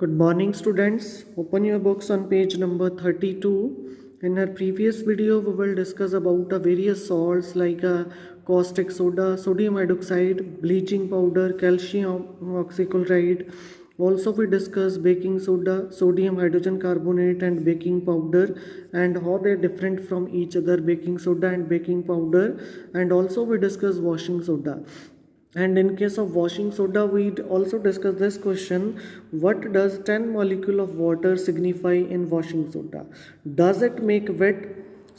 Good morning, students. Open your books on page number 32. In our previous video, we will discuss about various salts like caustic soda, sodium hydroxide, bleaching powder, calcium oxychloride. Also, we discuss baking soda, sodium hydrogen carbonate, and baking powder, and how they are different from each other, baking soda and baking powder. And also, we discuss washing soda. And in case of washing soda, we also discuss this question: what does 10 molecule of water signify in washing soda? Does it make wet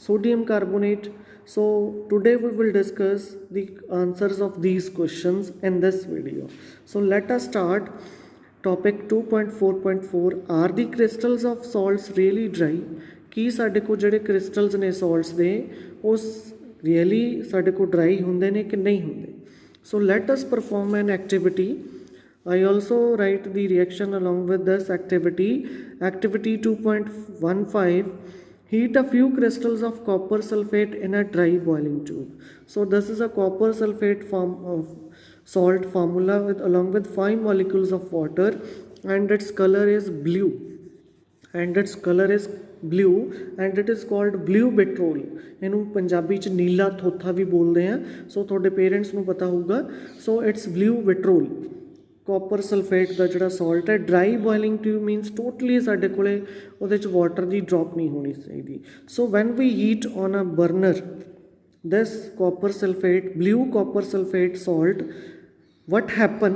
sodium carbonate? So today we will discuss the answers of these questions in this video. So let us start. Topic 2.4.4 Are the crystals of salts really dry? ਕੀ ਸਾਡੇ ਕੋਲ ਜਿਹੜੇ crystals ਨੇ salts ਦੇ ਉਹ really ਸਾਡੇ ਕੋਲ dry ਹੁੰਦੇ ਨੇ ਕਿ ਨਹੀਂ ਹੁੰਦੇ? So let us perform an activity. I also write the reaction along with this activity. Activity 2.15 Heat a few crystals of copper sulfate in a dry boiling tube. So this is a copper sulfate form of salt formula along with 5 molecules of water, and its color is blue. And its color is blue and it is called blue petrol. ਇਹਨੂੰ ਪੰਜਾਬੀ ਚ ਨੀਲਾ ਥੋਥਾ ਵੀ ਬੋਲਦੇ ਆ, ਸੋ ਤੁਹਾਡੇ parents ਨੂੰ ਪਤਾ ਹੋਊਗਾ. So it's blue petrol copper sulphate ਦਾ ਜਿਹੜਾ ਸਾਲਟ ਹੈ. Dry boiling tube means totally ਸਾਡੇ ਕੋਲੇ ਉਹਦੇ ਚ ਵਾਟਰ ਦੀ ਡ੍ਰੌਪ ਨਹੀਂ ਹੋਣੀ ਚਾਹੀਦੀ. So when we heat on a burner this copper sulfate, blue copper sulfate salt, what happen?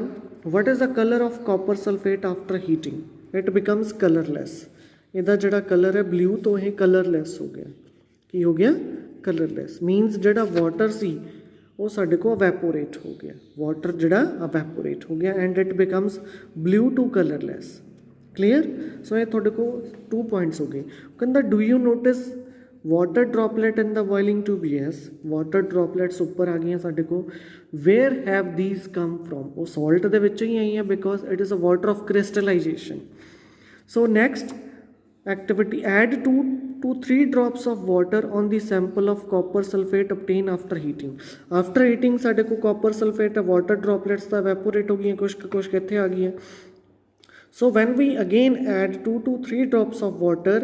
What is the color of copper sulfate after heating? It becomes colorless. ਇਹਦਾ ਜਿਹੜਾ colour ਹੈ blue ਤੋਂ ਇਹ ਕਲਰਲੈਸ ਹੋ ਗਿਆ. ਕੀ ਹੋ ਗਿਆ? ਕਲਰਲੈਸ. ਮੀਨਸ ਜਿਹੜਾ ਵਾਟਰ ਸੀ ਉਹ ਸਾਡੇ ਕੋਲ ਅਵੈਪੋਰੇਟ ਹੋ ਗਿਆ. ਵਾਟਰ ਜਿਹੜਾ ਅਵੈਪੋਰੇਟ ਹੋ ਗਿਆ and it becomes blue to colourless. Clear? So ਇਹ ਤੁਹਾਡੇ ਕੋਲ 2 points ਹੋ ਗਏ. ਕਹਿੰਦਾ do you notice water droplet in the boiling tube? Yes, water droplets ਉੱਪਰ ਆ ਗਈਆਂ ਸਾਡੇ ਕੋਲ. Where have these come from? ਉਹ ਸਾਲਟ ਦੇ ਵਿੱਚੋਂ ਹੀ ਆਈਆਂ because it is a water of crystallisation. So next activity, add 2 to 3 drops of water on the sample of copper sulfate obtained after heating. After heating ਸਾਡੇ ਕੋਲ copper sulfate water droplets ਤਾਂ evaporate ਹੋ ਗਈਆਂ, ਕੁਛ ਇੱਥੇ ਆ ਗਈਆਂ. So when we again add 2 to 3 drops of water,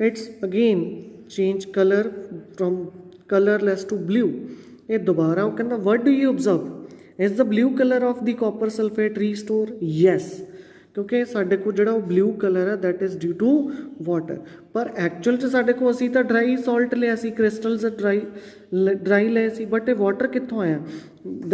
it's again change color from colorless to blue. ਇਹ ਦੁਬਾਰਾ ਉਹ ਕਹਿੰਦਾ what do you observe? Is the blue color of the copper sulfate restore? Yes, ਕਿਉਂਕਿ ਸਾਡੇ ਕੋਲ ਜਿਹੜਾ ਉਹ blue colour ਹੈ that is due to water. ਪਰ ਐਕਚੁਅਲ 'ਚ ਸਾਡੇ ਕੋਲ ਅਸੀਂ ਤਾਂ ਡਰਾਈ ਸਾਲਟ ਲਿਆ ਸੀ, ਕ੍ਰਿਸਟਲਸ ਡਰਾਈ ਲਏ ਸੀ, ਬਟ ਇਹ ਵਾਟਰ ਕਿੱਥੋਂ ਆਇਆ?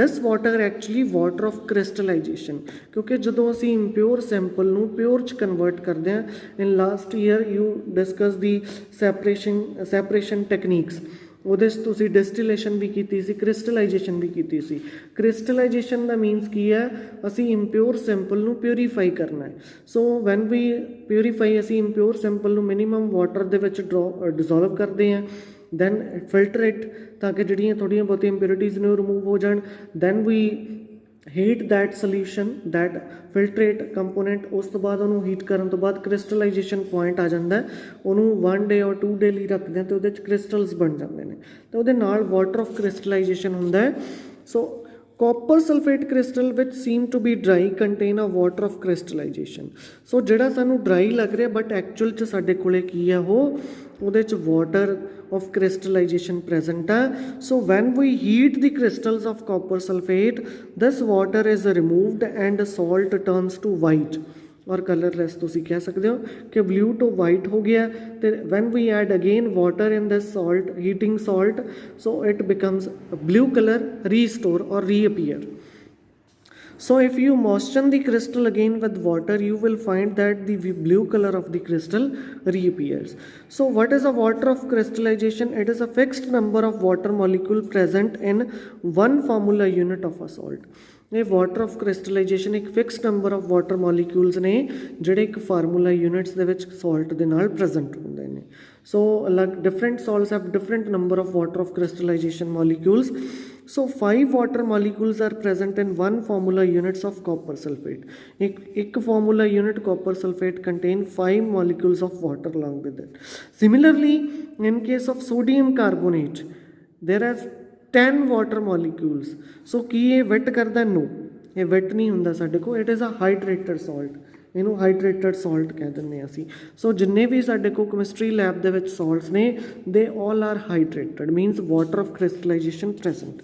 ਦਿਸ ਵਾਟਰ ਐਕਚੁਅਲੀ ਵਾਟਰ ਆਫ ਕ੍ਰਿਸਟਲਾਈਜੇਸ਼ਨ. ਕਿਉਂਕਿ ਜਦੋਂ ਅਸੀਂ ਇੰਪਿਓਰ ਸੈਂਪਲ ਨੂੰ ਪਿਓਰ 'ਚ ਕਨਵਰਟ ਕਰਦੇ ਹਾਂ, ਇਨ last year you discuss the separation techniques. ਉਹਦੇ 'ਚ ਤੁਸੀਂ ਡਿਸਟੀਲੇਸ਼ਨ ਵੀ ਕੀਤੀ ਸੀ, ਕ੍ਰਿਸਟਲਾਈਜੇਸ਼ਨ ਵੀ ਕੀਤੀ ਸੀ. ਕ੍ਰਿਸਟਲਾਈਜੇਸ਼ਨ ਦਾ ਮੀਨਸ ਕੀ ਹੈ? ਅਸੀਂ ਇੰਪਿਓਰ ਸੈਂਪਲ ਨੂੰ ਪਿਊਰੀਫਾਈ ਕਰਨਾ ਹੈ. ਸੋ ਵੈਨ ਵੀ ਪਿਊਰੀਫਾਈ, ਅਸੀਂ ਇੰਪਿਓਰ ਸੈਂਪਲ ਨੂੰ ਮਿਨੀਮਮ ਵਾਟਰ ਦੇ ਵਿੱਚ ਡਿਜ਼ੋਲਵ ਕਰਦੇ ਹਾਂ, ਦੈਨ ਫਿਲਟਰੇਟ ਤਾਂ ਕਿ ਜਿਹੜੀਆਂ ਥੋੜ੍ਹੀਆਂ ਬਹੁਤੀਆਂ ਇੰਪਿਓਰਿਟੀਜ਼ ਨੇ ਉਹ ਰਿਮੂਵ ਹੋ ਜਾਣ. Then we heat that solution, that filtrate component. ਉਸ ਤੋਂ ਬਾਅਦ ਉਹਨੂੰ ਹੀਟ ਕਰਨ ਤੋਂ ਬਾਅਦ ਕ੍ਰਿਸਟਲਾਈਜੇਸ਼ਨ ਪੁਆਇੰਟ ਆ ਜਾਂਦਾ. ਉਹਨੂੰ 1 day or 2 day ਲਈ ਰੱਖਦੇ ਹਾਂ ਅਤੇ ਉਹਦੇ 'ਚ ਕ੍ਰਿਸਟਲਸ ਬਣ ਜਾਂਦੇ ਨੇ ਅਤੇ ਉਹਦੇ ਨਾਲ ਵਾਟਰ ਆਫ ਕ੍ਰਿਸਟਲਾਈਜੇਸ਼ਨ ਹੁੰਦਾ ਹੈ. ਸੋ copper sulfate crystal which seem to be dry contain a water of crystallization. ਸੋ ਜਿਹੜਾ ਸਾਨੂੰ ਡਰਾਈ ਲੱਗ ਰਿਹਾ ਬਟ ਐਕਚੁਅਲ 'ਚ ਸਾਡੇ ਕੋਲੇ ਕੀ ਆ, ਉਹ ਉਹਦੇ 'ਚ water of crystallization present. So when we heat the crystals of copper sulfate, this water is removed and salt turns to white or colorless. ਤੁਸੀਂ ਕਹਿ ਸਕਦੇ ਹੋ ਕਿ blue to white ਹੋ ਗਿਆ. ਤੇ when we add again water in this salt, heating salt, so it becomes blue color, restore or reappear. So if you moisten the crystal again with water, you will find that the blue color of the crystal reappears. So what is a water of crystallization? It is a fixed number of water molecule present in 1 formula unit of a salt. ਇਹ water of ਕ੍ਰਿਸਟਲਾਈਜੇਸ਼ਨ ਇੱਕ fixed number of water molecules ਨੇ ਜਿਹੜੇ ਇੱਕ formula units ਦੇ ਵਿੱਚ salt ਦੇ ਨਾਲ present ਹੁੰਦੇ ਨੇ. ਸੋ ਅਲੱਗ different salts have different number of water of crystallization molecules. So 5 water molecules are present in 1 formula units of copper sulfate. एक formula unit copper sulfate contain 5 molecules of water along with it. Similarly, in case of sodium carbonate, there are 10 water molecules. So ਕੀ ਇਹ wet ਕਰਦਾ? No, ਇਹ wet ਨਹੀਂ ਹੁੰਦਾ ਸਾਡੇ ਕੋਲ. It is a hydrated salt. ਇਹਨੂੰ hydrated salt ਕਹਿ ਦਿੰਦੇ ਹਾਂ ਅਸੀਂ। ਸੋ ਜਿੰਨੇ ਵੀ ਸਾਡੇ ਕੋਲ ਕੈਮਿਸਟਰੀ ਲੈਬ ਦੇ ਵਿੱਚ ਸਾਲਟਸ ਨੇ ਦੇ all are hydrated, means water of crystallization present.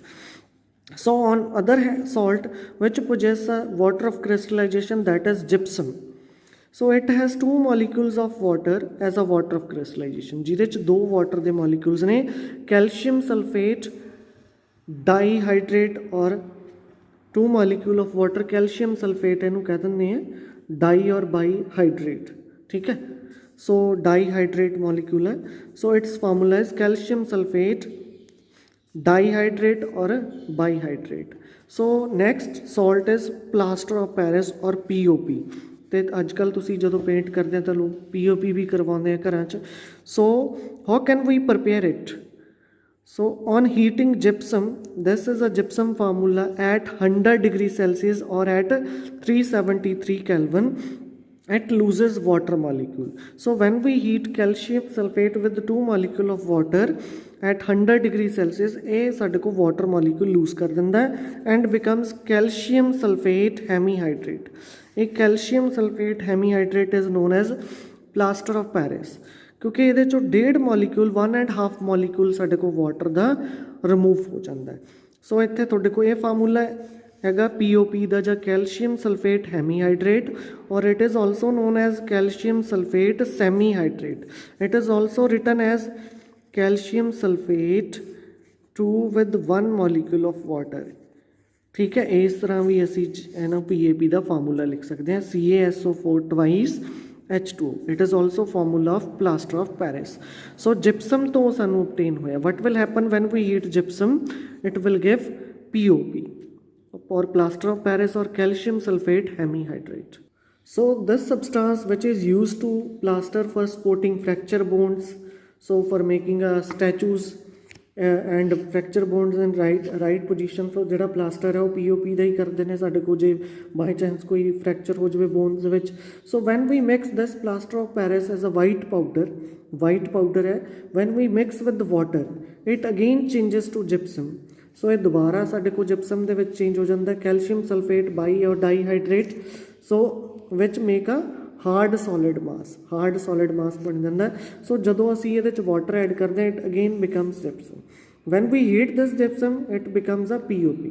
So on other hand, salt which possess a water of crystallization, that is gypsum. So it has two molecules of water as a water of crystallization, ਜਿਹਦੇ ਚ ਦੋ water ਦੇ molecules ਨੇ, calcium sulfate dihydrate और two molecule of water calcium sulfate ਇਹਨੂੰ ਕਹਿ ਦਿੰਦੇ ਆ डाई और बाईहाइड्रेट, ठीक है। सो डाईहाइड्रेट मॉलिक्यूल है। So its formula is calcium sulphate dihydrate और bihydrate. So next salt is plaster of Paris और POP। तो अजकल तुसी जो पेंट करते हैं तो लोग POP भी करवाते हैं घर च। So how can we prepare it? So on heating gypsum, this is a gypsum formula at 100 degrees Celsius or at 373 Kelvin, it loses water molecule. So when we heat calcium sulfate with 2 molecule of water at 100 degrees Celsius, ये साढ़े को water molecule lose कर देता है and becomes calcium sulfate hemihydrate. एक calcium sulfate hemihydrate is known as plaster of Paris, क्योंकि ये 1.5 molecule 1.5 molecule साढ़े को वाटर का रिमूव हो जाता है। सो इतने थोड़े को ये फार्मूला हैगा POP का, जो कैल्शियम सल्फेट हैमीहाइड्रेट, और it is also known as calcium sulphate semihydrate. It is also written as calcium sulphate 2 with 1 molecule of water, ठीक है। इस तरह भी असी ना PAP का फार्मूला लिख सकते हैं, CaSO4 twice H2। It is also formula of plaster of Paris. So gypsum तो सानू obtain होया। What will happen when we heat gypsum? It will give POP or plaster of Paris or calcium sulfate hemihydrate. So this substance which is used to plaster for supporting fracture bones, so for making statues and fracture bones in right position. So जो plaster है वो POP का ही करते हैं साढ़े को, जे by chance कोई फ्रैक्चर हो जाए बोन्स विच। So when we mix this plaster of Paris as a white powder है, when we mix with water it again changes to gypsum. So ये दोबारा साढ़े को जिप्सम के चेंज हो जाता है कैल्शियम सल्फेट बाई और dihydrate, so which make a hard solid मास बन जाता है। सो जो असी ये वाटर ऐड करते हैं it again becomes gypsum. When we heat this gypsum it becomes a POP,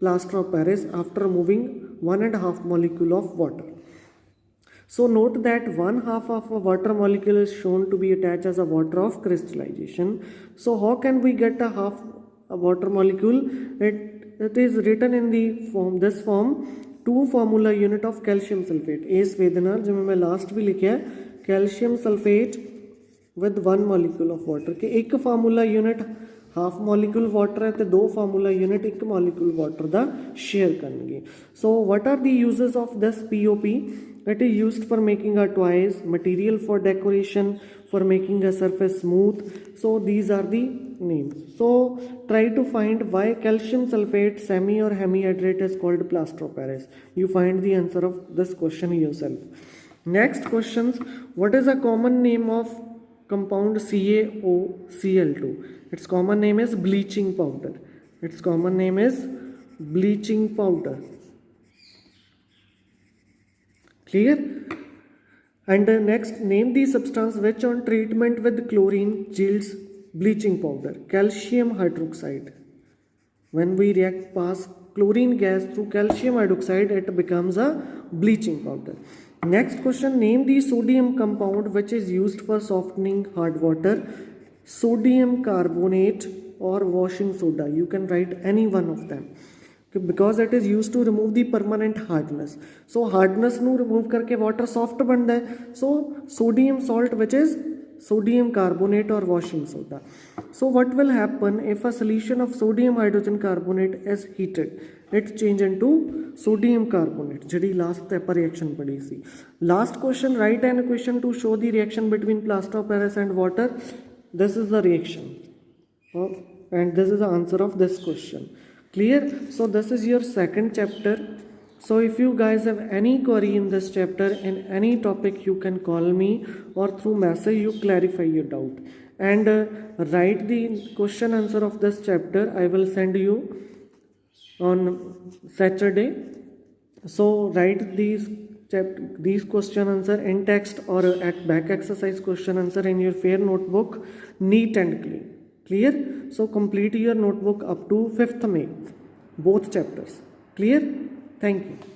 plaster of Paris, after removing 1.5 molecule of water. So note that 1/2 of a water molecule is shown to be attached as a water of crystallization. So how can we get a half a water molecule? It is written in the this form, 2 formula unit of calcium sulfate। इस वेदना जिमें मैं last भी लिखा है calcium sulphate with 1 molecule of water, कि एक formula unit half molecule water है तो 2 फार्मूला यूनिट 1 मॉलीक्यूल वाटर का शेयर करेंगे। So what are the uses of this POP? It is used for making a toys, material for decoration, for making a surface smooth. So these are the names. So try to find why calcium sulfate semi or hemihydrate is called plaster of Paris. You find the answer of this question yourself. Next questions, what is a common name of compound CaOCl2? Its common name is bleaching powder. Its common name is bleaching powder. Clear? And next, name the substance which on treatment with chlorine yields bleaching powder. Calcium hydroxide. When we pass chlorine gas through calcium hydroxide, it becomes a bleaching powder. Next question, name the sodium compound which is used for softening hard water. Sodium carbonate or washing soda. You can write any one of them, because it is used to remove the permanent hardness. So hardness nu remove करके water soft बनता है. So sodium salt which is sodium carbonate or washing soda. So what will happen if a solution of sodium hydrogen carbonate is heated? It change into sodium carbonate. जिहड़ी last step reaction पढ़ी सी. Last question, write an equation to show the reaction between plaster of Paris and water. This is the reaction, and this is the answer of this question. Clear? So this is your second chapter. So if you guys have any query in this chapter in any topic, you can call me, or through message you clarify your doubt, and write the question answer of this chapter. I will send you on Saturday. So write these these question answer in text or at back exercise question answer in your fair notebook neat and clean. Clear? So complete your notebook up to 5th May, both chapters. Clear? Thank you.